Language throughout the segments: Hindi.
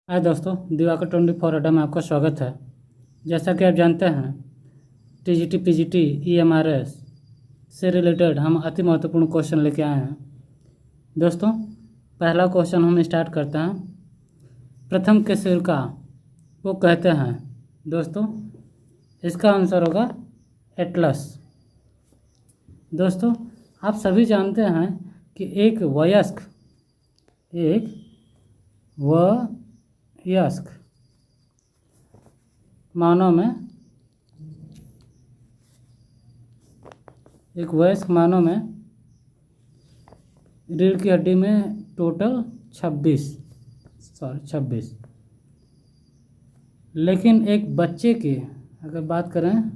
हाय दोस्तों, दिवाकर 24 अड्डा में आपका स्वागत है। जैसा कि आप जानते हैं, टीजीटी पीजीटी ईएमआरएस से रिलेटेड हम अति महत्वपूर्ण क्वेश्चन लेके आए हैं। दोस्तों, पहला क्वेश्चन हम स्टार्ट करते हैं। प्रथम के सिरका वो कहते हैं। दोस्तों, इसका आंसर होगा एटलस। दोस्तों, आप सभी जानते हैं कि एक वयस्क मानव में रीढ़ की हड्डी में टोटल 26, लेकिन एक बच्चे की अगर बात करें,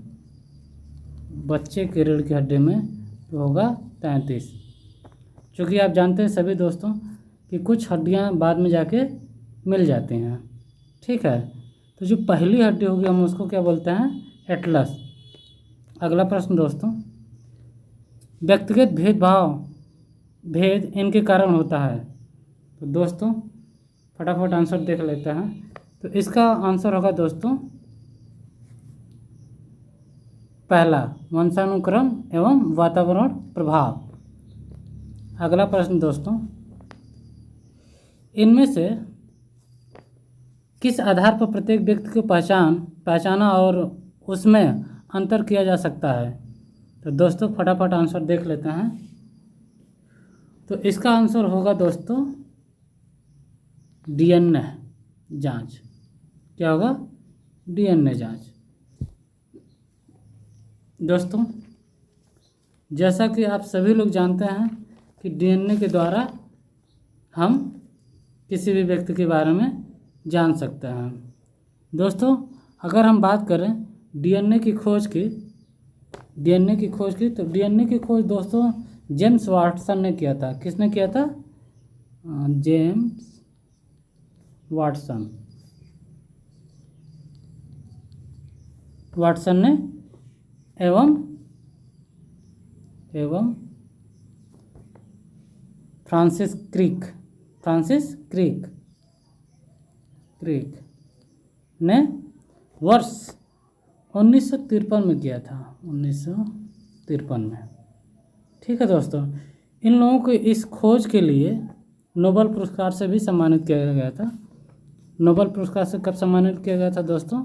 बच्चे की रीढ़ की हड्डी में तो होगा 33। क्योंकि आप जानते हैं सभी दोस्तों कि कुछ हड्डियां बाद में जाके मिल जाती हैं। ठीक है, तो जो पहली हड्डी होगी हम उसको क्या बोलते हैं? एटलस। अगला प्रश्न दोस्तों, व्यक्तिगत भेद इनके कारण होता है। तो दोस्तों फटाफट आंसर देख लेते हैं। तो इसका आंसर होगा दोस्तों पहला, वंशानुक्रम एवं वातावरण प्रभाव। अगला प्रश्न दोस्तों, इनमें से किस आधार पर प्रत्येक व्यक्ति को पहचाना और उसमें अंतर किया जा सकता है? तो दोस्तों फटाफट आंसर देख लेते हैं। तो इसका आंसर होगा दोस्तों डीएनए जांच। क्या होगा? डीएनए जांच। दोस्तों, जैसा कि आप सभी लोग जानते हैं कि डीएनए के द्वारा हम किसी भी व्यक्ति के बारे में जान सकते हैं। दोस्तों, अगर हम बात करें डीएनए की खोज की, तो डीएनए की खोज दोस्तों जेम्स वाटसन ने किया था। किसने किया था? जेम्स वाटसन ने एवं फ्रांसिस क्रिक ने वर्ष 1953 में किया था। 1953 में। ठीक है दोस्तों, इन लोगों को इस खोज के लिए नोबेल पुरस्कार से भी सम्मानित किया गया था। नोबेल पुरस्कार से कब सम्मानित किया गया था दोस्तों?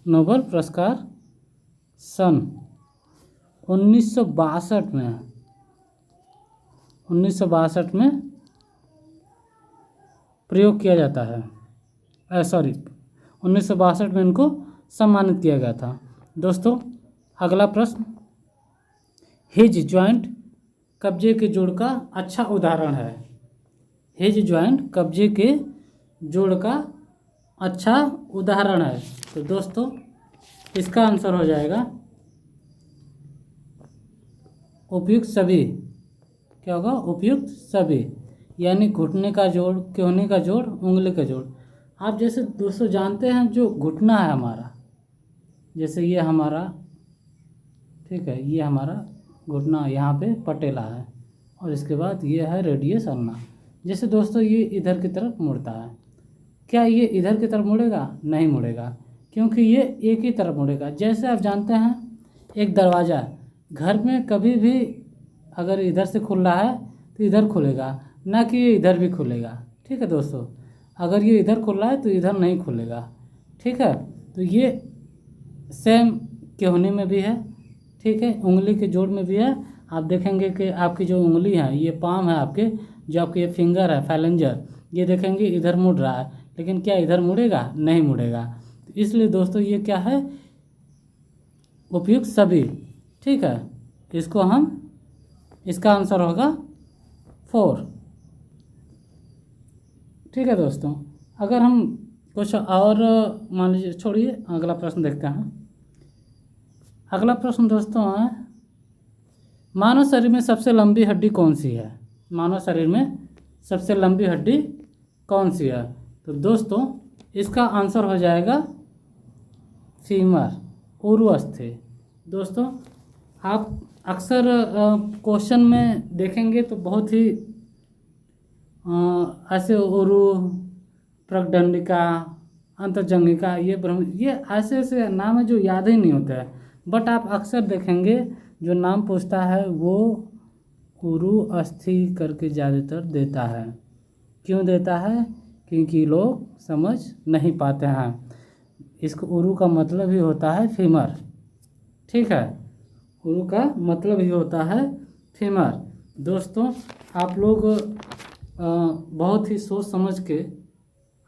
नोबेल पुरस्कार सन 1962 में प्रयोग किया जाता है। 1962 में इनको सम्मानित किया गया था। दोस्तों, अगला प्रश्न, हिज जॉइंट कब्जे के जोड़ का अच्छा उदाहरण है। हिज जॉइंट कब्जे के जोड़ का अच्छा उदाहरण है। तो दोस्तों इसका आंसर हो जाएगा उपयुक्त सभी। क्या होगा? उपयुक्त सभी, यानी घुटने का जोड़, कोहनी का जोड़, उंगली का जोड़। आप जैसे दोस्तों जानते हैं जो घुटना है हमारा, जैसे ये हमारा, ठीक है, ये हमारा घुटना यहाँ पे पटेला है और इसके बाद ये है रेडियस अल्ना। जैसे दोस्तों ये इधर की तरफ मुड़ता है, क्या ये इधर की तरफ मुड़ेगा? नहीं मुड़ेगा, क्योंकि ये एक ही तरफ मुड़ेगा। जैसे आप जानते हैं एक दरवाज़ा घर में कभी भी अगर इधर से खुल रहा है तो इधर खुलेगा, ना कि ये इधर भी खुलेगा। ठीक है दोस्तों, अगर ये इधर खुल रहा है तो इधर नहीं खुलेगा। ठीक है, तो ये सेम कोहनी में भी है। ठीक है, उंगली के जोड़ में भी है। आप देखेंगे कि आपकी जो उंगली है, ये पाम है आपके, जो आपके ये फिंगर है फैलेंजर, ये देखेंगे इधर मुड़ रहा है, लेकिन क्या इधर मुड़ेगा? नहीं मुड़ेगा। तो इसलिए दोस्तों ये क्या है? उपयुक्त सभी। ठीक है, इसका आंसर होगा 4। ठीक है दोस्तों, अगर हम कुछ और मान लीजिए, छोड़िए, अगला प्रश्न देखते हैं। अगला प्रश्न दोस्तों है, मानव शरीर में सबसे लंबी हड्डी कौन सी है? मानव शरीर में सबसे लंबी हड्डी कौन सी है? तो दोस्तों इसका आंसर हो जाएगा फीमर, उरुअस्थि। दोस्तों आप अक्सर क्वेश्चन में देखेंगे तो बहुत ही ऐसे उरु, प्रकदंडिका, अंतर्जंगिका, ये ब्रह्म, ये ऐसे ऐसे नाम है जो याद ही नहीं होता है। बट आप अक्सर देखेंगे जो नाम पूछता है वो उरु अस्थि करके ज़्यादातर देता है। क्यों देता है? क्योंकि लोग समझ नहीं पाते हैं। इसको उरु का मतलब ही होता है फीमर। ठीक है, उरु का मतलब ही होता है फीमर। दोस्तों आप लोग बहुत ही सोच समझ के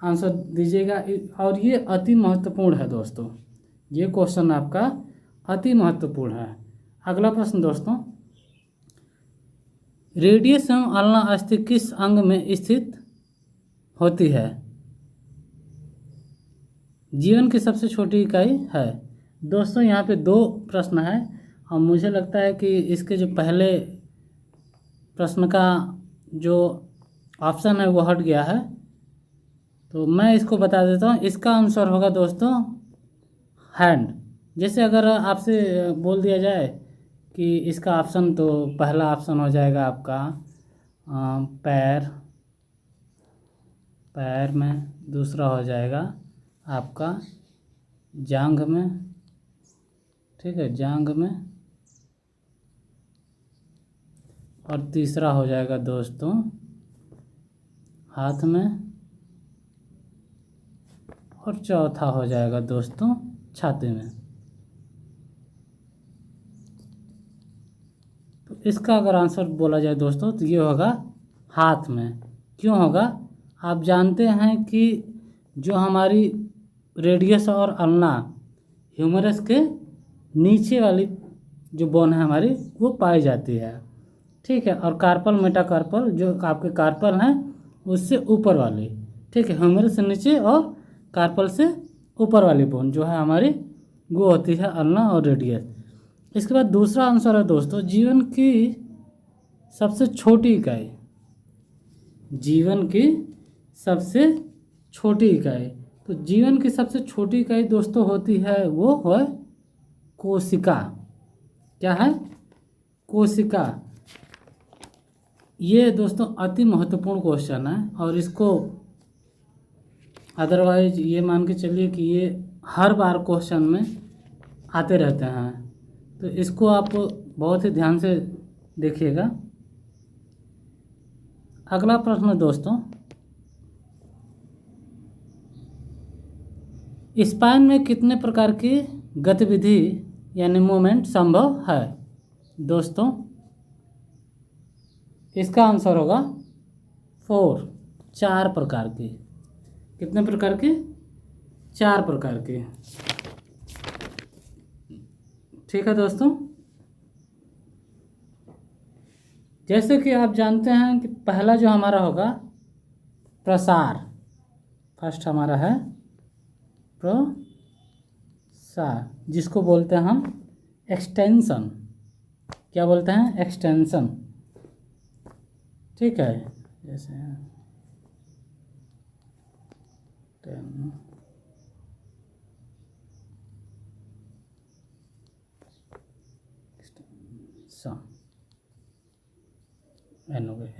आंसर दीजिएगा, और ये अति महत्वपूर्ण है दोस्तों, ये क्वेश्चन आपका अति महत्वपूर्ण है। अगला प्रश्न दोस्तों, रेडियस एवं अल्ना अस्थि किस अंग में स्थित होती है? जीवन की सबसे छोटी इकाई है। दोस्तों यहाँ पे 2 प्रश्न है और मुझे लगता है कि इसके जो पहले प्रश्न का जो ऑप्शन है वो हट गया है, तो मैं इसको बता देता हूँ। इसका आंसर होगा दोस्तों हैंड। जैसे अगर आपसे बोल दिया जाए कि इसका ऑप्शन, तो पहला ऑप्शन हो जाएगा आपका पैर, पैर में, दूसरा हो जाएगा आपका जांघ में, ठीक है, जांघ में, और तीसरा हो जाएगा दोस्तों हाथ में, और चौथा हो जाएगा दोस्तों छाती में। तो इसका अगर आंसर बोला जाए दोस्तों तो ये होगा हाथ में। क्यों होगा? आप जानते हैं कि जो हमारी रेडियस और अल्ना ह्यूमरस के नीचे वाली जो बोन है हमारी वो पाई जाती है, ठीक है, और कार्पल मेटाकार्पल जो आपके कार्पल हैं उससे ऊपर वाली, ठीक है, ह्यूमरस से नीचे और कार्पल से ऊपर वाली बोन जो है हमारी वो होती है अल्ना और रेडियस। इसके बाद दूसरा आंसर है दोस्तों जीवन की सबसे छोटी इकाई। जीवन की सबसे छोटी इकाई, तो जीवन की सबसे छोटी इकाई दोस्तों होती है वो है कोशिका। क्या है? कोशिका। ये दोस्तों अति महत्वपूर्ण क्वेश्चन है, और इसको अदरवाइज ये मान के चलिए कि ये हर बार क्वेश्चन में आते रहते हैं, तो इसको आप बहुत ही ध्यान से देखिएगा। अगला प्रश्न दोस्तों, स्पाइन में कितने प्रकार की गतिविधि यानी मूवमेंट संभव है? दोस्तों इसका आंसर होगा 4, 4 प्रकार की। कितने प्रकार की? 4 प्रकार की। ठीक है दोस्तों, जैसे कि आप जानते हैं कि पहला जो हमारा होगा प्रसार, फर्स्ट हमारा है प्रसार, जिसको बोलते हैं हम एक्सटेंशन। क्या बोलते हैं? एक्सटेंशन। ठीक है, जैसे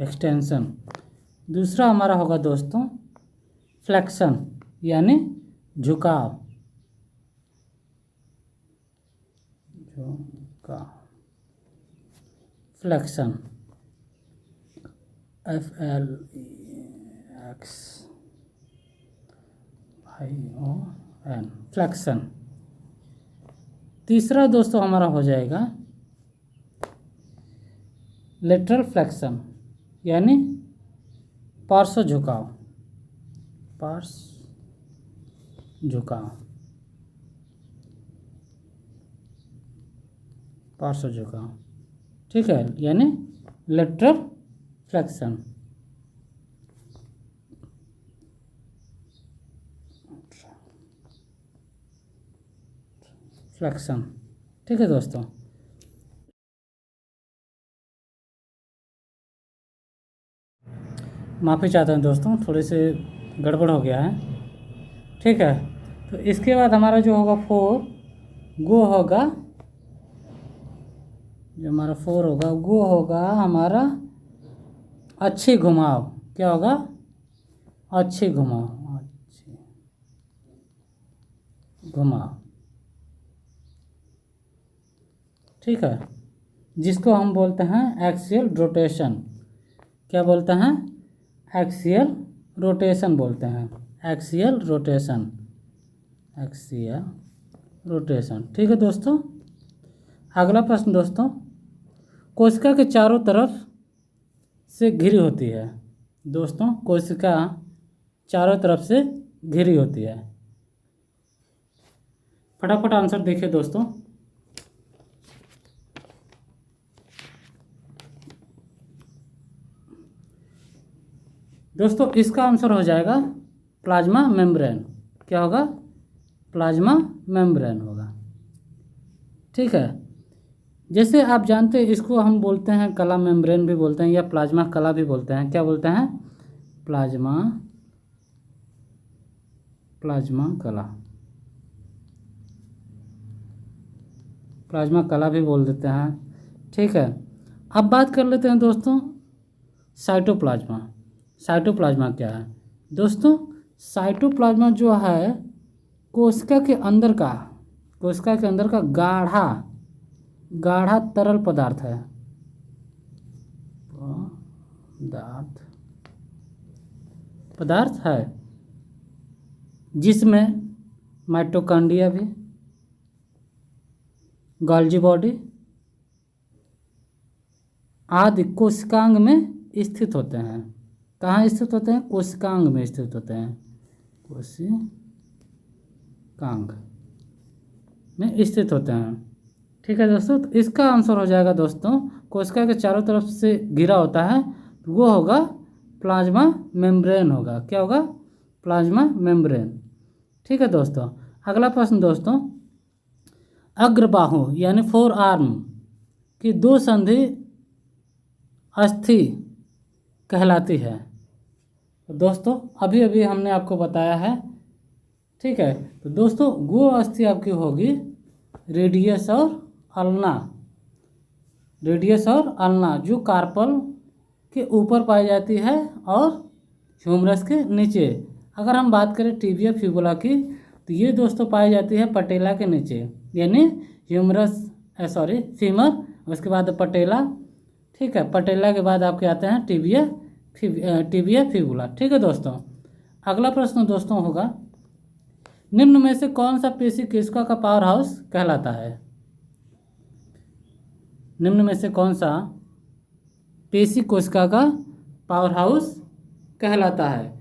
एक्सटेंशन। दूसरा हमारा होगा दोस्तों फ्लेक्शन यानी झुकाव। झुकाव, फ्लेक्शन, FLEXION, फ्लेक्शन। तीसरा दोस्तों हमारा हो जाएगा लेटरल फ्लेक्शन यानी पार्श्व झुकाव। पार्श्व झुकाव, पार्श्व झुकाव, ठीक है, यानी लेटरल फ्लेक्शन। फ्लेक्शन, ठीक है दोस्तों। माफ़ी चाहता हूँ दोस्तों, थोड़े से गड़बड़ हो गया है। ठीक है, तो इसके बाद हमारा जो होगा 4 वो होगा जो हमारा 4 होगा वो होगा हमारा अच्छी घुमाव। क्या होगा? अच्छी घुमाव, अच्छी घुमाव। ठीक है, जिसको हम बोलते हैं एक्सियल रोटेशन। क्या बोलते हैं? एक्सियल रोटेशन बोलते हैं, एक्सियल रोटेशन, एक्सियल रोटेशन। ठीक है दोस्तों, अगला प्रश्न दोस्तों, कोशिका के चारों तरफ से घिरी होती है। दोस्तों, कोशिका चारों तरफ से घिरी होती है। फटाफट आंसर देखिए दोस्तों। दोस्तों, इसका आंसर हो जाएगा प्लाज्मा मेम्ब्रेन। क्या होगा? प्लाज्मा मेम्ब्रेन होगा। ठीक है, जैसे आप जानते हैं इसको हम बोलते हैं कला मेम्ब्रेन भी बोलते हैं या प्लाज्मा कला भी बोलते हैं। क्या बोलते हैं? प्लाज्मा, प्लाज्मा कला, प्लाज्मा कला भी बोल देते हैं। ठीक है, अब बात कर लेते हैं दोस्तों साइटोप्लाज्मा। साइटोप्लाज्मा क्या है दोस्तों? साइटोप्लाज्मा जो है कोशिका के अंदर का, कोशिका के अंदर का गाढ़ा गाढ़ा तरल पदार्थ है, पदार्थ है जिसमें माइटोकॉन्ड्रिया भी, गोल्गी बॉडी आदि कोशिकांग में स्थित होते हैं। कहाँ स्थित होते हैं? कोशिकांग में स्थित होते हैं, कोशिकांग में स्थित होते हैं। ठीक है दोस्तों, तो इसका आंसर हो जाएगा दोस्तों, कोशिका के चारों तरफ से घिरा होता है तो वो होगा प्लाज्मा मेम्ब्रेन होगा। क्या होगा? Plasma membrane. ठीक है दोस्तों, अगला प्रश्न दोस्तों, अग्रबाहु यानी 4 आर्म की 2 संधि अस्थि कहलाती है। तो दोस्तों, अभी अभी हमने आपको बताया है। ठीक है, तो दोस्तों वो अस्थि आपकी होगी रेडियस और अल्ना, रेडियस और अल्ना, जो कार्पल के ऊपर पाई जाती है और ह्यूमरस के नीचे। अगर हम बात करें टिबिया फिबुला की तो ये दोस्तों पाई जाती है पटेला के नीचे, यानी ह्यूमरस सॉरी फीमर, उसके बाद पटेला। ठीक है, पटेला के बाद आपके आते हैं टिबिया फिबुला। ठीक है दोस्तों, अगला प्रश्न दोस्तों होगा, निम्न में से कौन सा पेशी कोशिका का पावर हाउस कहलाता है? निम्न में से कौन सा पेशी कोशिका का पावर हाउस कहलाता है?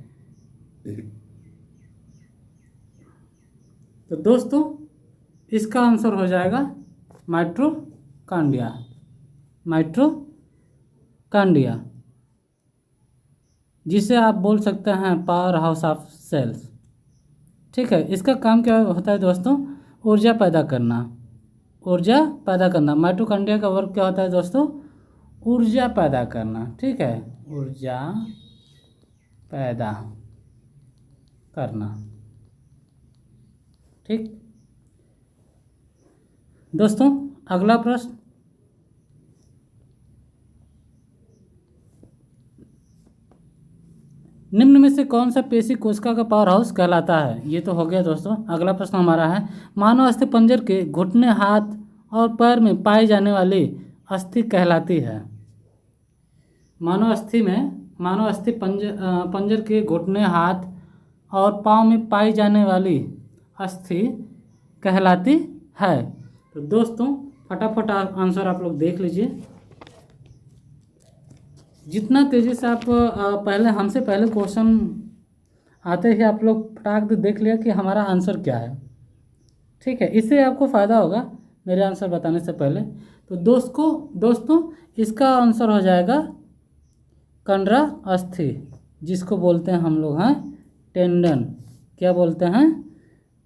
तो दोस्तों इसका आंसर हो जाएगा माइटोकॉन्ड्रिया, माइटोकॉन्ड्रिया, जिसे आप बोल सकते हैं पावर हाउस ऑफ सेल्स। ठीक है, इसका काम क्या होता है दोस्तों? ऊर्जा पैदा करना, ऊर्जा पैदा करना। माइटोकॉन्ड्रिया का वर्क क्या होता है दोस्तों? ऊर्जा पैदा करना। ठीक है, ऊर्जा पैदा करना। ठीक दोस्तों, अगला प्रश्न, निम्न में से कौन सा पेशी कोशिका का पावर हाउस कहलाता है? ये तो हो गया दोस्तों। अगला प्रश्न हमारा है, मानव अस्थि पंजर के घुटने, हाथ और पैर में पाई जाने वाली अस्थि कहलाती है। मानव अस्थि पंजर के घुटने, हाथ और पाँव में पाई जाने वाली अस्थि कहलाती है। तो दोस्तों फटाफट आंसर आप लोग देख लीजिए। जितना तेज़ी से आप पहले हमसे पहले क्वेश्चन आते ही आप लोग फटाक से देख लिया कि हमारा आंसर क्या है। ठीक है, इससे आपको फ़ायदा होगा मेरे आंसर बताने से पहले। तो दोस्तों इसका आंसर हो जाएगा कंडरा अस्थि, जिसको बोलते हैं हम लोग हैं टेंडन। क्या बोलते हैं?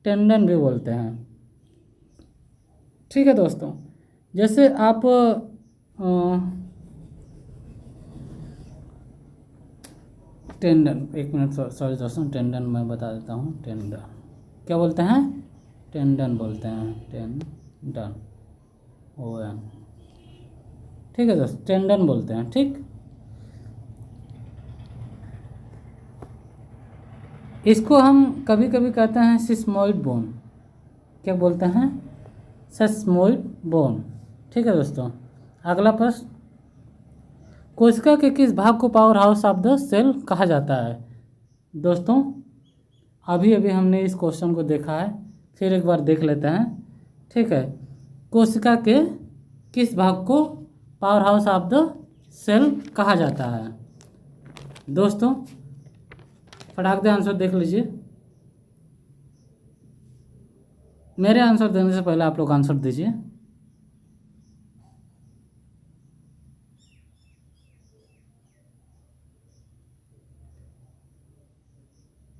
टेंडन भी बोलते हैं। ठीक है दोस्तों, जैसे आप टेंडन, एक मिनट सॉरी दोस्तों, टेंडन मैं बता देता हूँ। टेंडन क्या बोलते हैं? टेंडन बोलते हैं, टेंडन, ON। ठीक है दोस्त, टेंडन बोलते हैं। ठीक, इसको हम कभी कभी कहते हैं सिस्मोइड बोन। क्या बोलते हैं? Sesamoid bone. ठीक है दोस्तों, अगला प्रश्न, कोशिका के किस भाग को power house of the cell कहा जाता है? दोस्तों, अभी अभी हमने इस क्वेश्चन को देखा है, फिर एक बार देख लेते हैं। ठीक है, कोशिका के किस भाग को power house of the cell कहा जाता है? दोस्तों, फटाक से आंसर देख लीजिए। मेरे आंसर देने से पहले आप लोग आंसर दीजिए।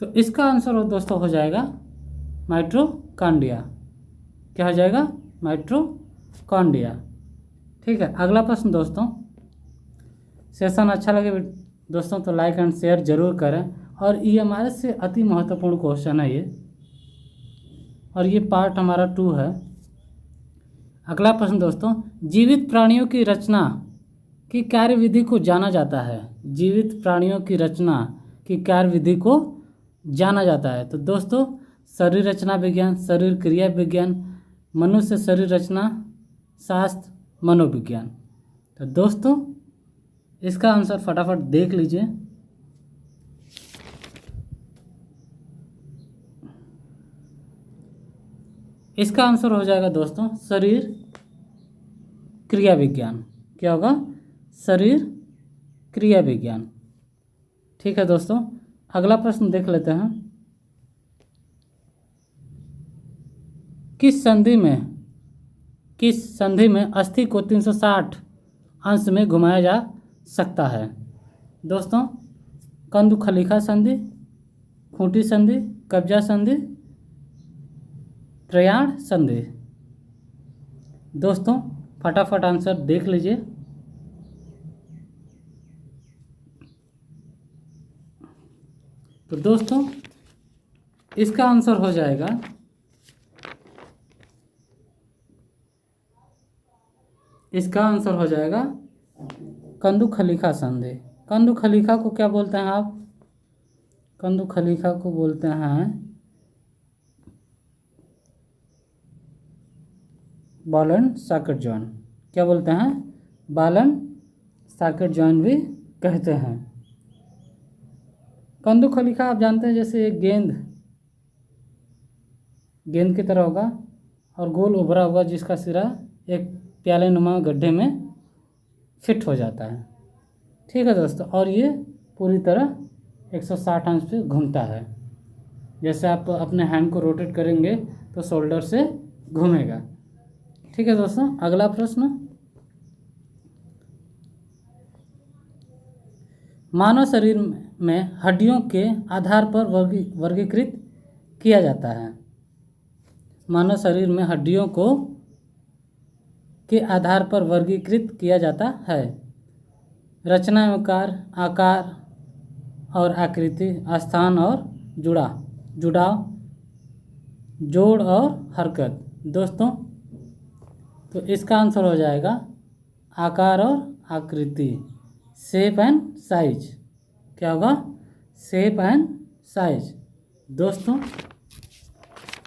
तो इसका आंसर हो दोस्तों हो जाएगा माइटोकॉन्ड्रिया। क्या हो जाएगा? माइटोकॉन्ड्रिया। ठीक है, अगला प्रश्न दोस्तों, सेशन अच्छा लगे दोस्तों तो लाइक एंड शेयर जरूर करें, और ये हमारे से अति महत्वपूर्ण क्वेश्चन है ये, और ये पार्ट हमारा 2 है। अगला प्रश्न दोस्तों, जीवित प्राणियों की रचना की कार्यविधि को जाना जाता है। जीवित प्राणियों की रचना की कार्यविधि को जाना जाता है। तो दोस्तों, शरीर रचना विज्ञान, शरीर क्रिया विज्ञान, मनुष्य शरीर रचना शास्त्र, मनोविज्ञान। तो दोस्तों, इसका आंसर फटाफट देख लीजिए। इसका आंसर हो जाएगा दोस्तों शरीर क्रिया विज्ञान। क्या होगा? शरीर क्रिया विज्ञान। ठीक है दोस्तों, अगला प्रश्न देख लेते हैं। किस संधि में अस्थि को 360 अंश में घुमाया जा सकता है? दोस्तों, कंदुखलिखा संधि, खूंटी संधि, कब्जा संधि, त्रयाण संधि। दोस्तों, फटाफट आंसर देख लीजिए। तो दोस्तों, इसका आंसर हो जाएगा कंदुखलिखा संधि। कंदुखलिखा को क्या बोलते हैं आप? कंदुखलिखा को बोलते हैं बॉल एंड सॉकेट जॉइंट। क्या बोलते हैं? बॉल एंड सॉकेट जॉइंट भी कहते हैं। कंदुखलिखा आप जानते हैं, जैसे एक गेंद की तरह होगा और गोल उभरा होगा, जिसका सिरा एक प्याले नुमा गड्ढे में फिट हो जाता है। ठीक है दोस्तों, और ये पूरी तरह 160 अंश पे घूमता है। जैसे आप अपने हैंड को रोटेट करेंगे तो शोल्डर से घूमेगा। ठीक है दोस्तों, अगला प्रश्न, मानव शरीर में हड्डियों के आधार पर वर्गीकृत किया जाता है। मानव शरीर में हड्डियों को के आधार पर वर्गीकृत किया जाता है। रचना, आकार और आकृति, स्थान और जुड़ाव, जोड़ और हरकत। दोस्तों, तो इसका आंसर हो जाएगा आकार और आकृति, शेप एंड साइज। क्या होगा? Shape and size. दोस्तों,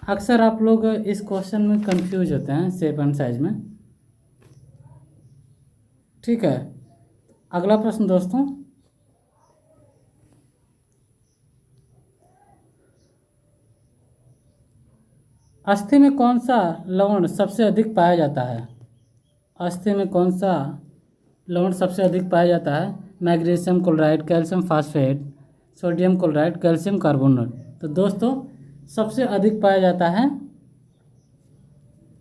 अक्सर आप लोग इस क्वेश्चन में कंफ्यूज होते हैं शेप एंड साइज में। ठीक है, अगला प्रश्न दोस्तों, अस्थि में कौन सा लवण सबसे अधिक पाया जाता है? अस्थि में कौन सा लवण सबसे अधिक पाया जाता है? Magnesium chloride, calcium phosphate, sodium chloride, calcium carbonate. तो दोस्तों, सबसे अधिक पाया जाता है,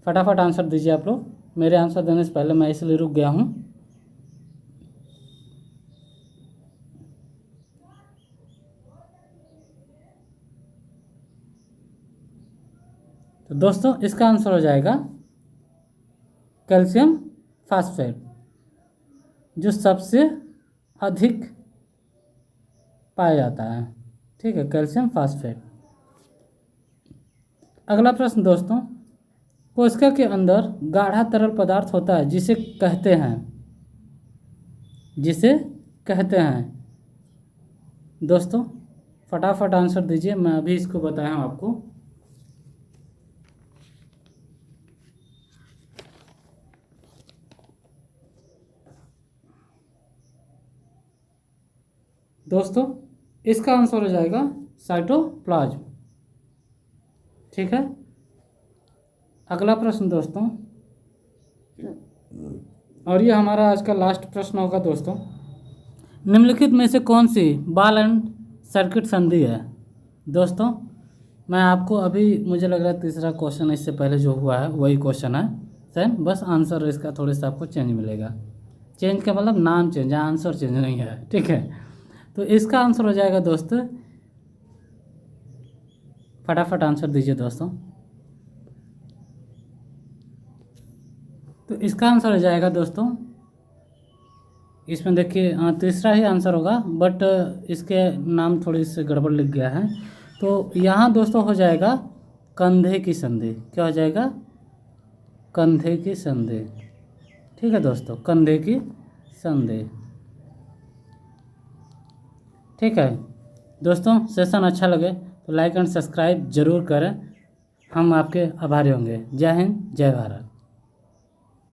फटाफट आंसर दीजिए आप लोग। मेरे आंसर देने से पहले मैं इसलिए रुक गया हूँ। तो दोस्तों, इसका आंसर हो जाएगा कैल्शियम फास्फेट, जो सबसे अधिक पाया जाता है। ठीक है, कैल्शियम फास्फेट। अगला प्रश्न दोस्तों, कोशिका के अंदर गाढ़ा तरल पदार्थ होता है जिसे कहते हैं। जिसे कहते हैं। दोस्तों फटाफट आंसर दीजिए, मैं अभी इसको बताया हूँ आपको। दोस्तों इसका आंसर हो जाएगा साइटोप्लाज्म। ठीक है, अगला प्रश्न दोस्तों, और ये हमारा आज का लास्ट प्रश्न होगा दोस्तों। निम्नलिखित में से कौन सी बॉल एंड सर्किट संधि है? दोस्तों मैं आपको अभी, मुझे लग रहा है तीसरा क्वेश्चन इससे पहले जो हुआ है वही क्वेश्चन है सेम, बस आंसर इसका थोड़ा सा आपको चेंज मिलेगा। चेंज का मतलब नाम चेंज है, आंसर चेंज नहीं है। ठीक है, तो इसका आंसर हो जाएगा दोस्तों, फटाफट आंसर दीजिए दोस्तों। तो इसका आंसर हो जाएगा दोस्तों, इसमें देखिए तीसरा ही आंसर होगा, बट इसके नाम थोड़ी सी गड़बड़ लिख गया है। तो यहाँ दोस्तों हो जाएगा कंधे की संधि। क्या हो जाएगा? कंधे की संधि। ठीक है दोस्तों, कंधे की संधि। ठीक है दोस्तों, सेशन अच्छा लगे तो लाइक एंड सब्सक्राइब जरूर करें, हम आपके आभारी होंगे। जय हिंद, जय भारत।